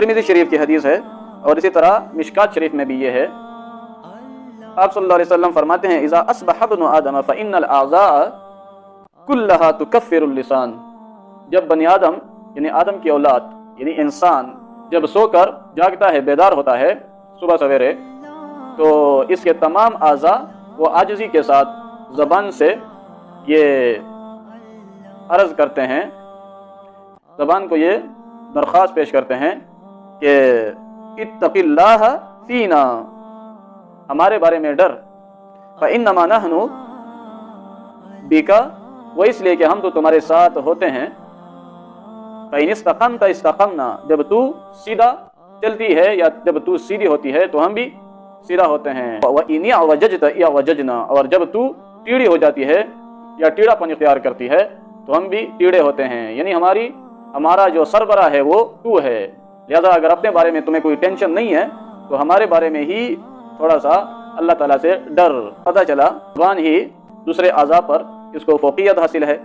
Tirmidhi शरीफ की हदीस है और इसी तरह मिशकात शरीफ में भी ये है। आप सल्लल्लाहु अलैहि वसल्लम फरमाते हैं, इज़ा अस्बह इब्नु आदम फ़इन्नल आज़ाअ कुल्लहा तुकफ़िरुल लिसान। जब बनी आदम यानी आदम की औलाद यानी इंसान जब सोकर जागता है, बेदार होता है सुबह सवेरे, तो इसके तमाम आज़ा वो आजिज़ी के साथ ज़बान से ये अर्ज़ करते हैं, ज़बान को ये दरख्वास्त पेश करते हैं कि इत्तक़िल्लाह फ़ीना, हमारे बारे में डर। फ़इन्नमा नहनु बिका, वो इसलिए कि हम तो तुम्हारे साथ होते हैं। फ़इन इस्तक़मत इस्तक़मना, जब तू सीधा चलती है या जब तू सीधी होती है तो हम भी सीधा होते हैं। व इन इअवजजत इअवजजना, और जब तू टीढ़ी हो जाती है या टीढ़ापन इख्तियार करती है तो हम भी टीढ़े होते हैं। यानी हमारा जो सरबराह है वो तू है। लिहाजा अगर अपने बारे में तुम्हें कोई टेंशन नहीं है तो हमारे बारे में ही थोड़ा सा अल्लाह ताला से डर। पता चला ज़बान ही दूसरे आज़ा पर इसको फ़ौक़ियत हासिल है।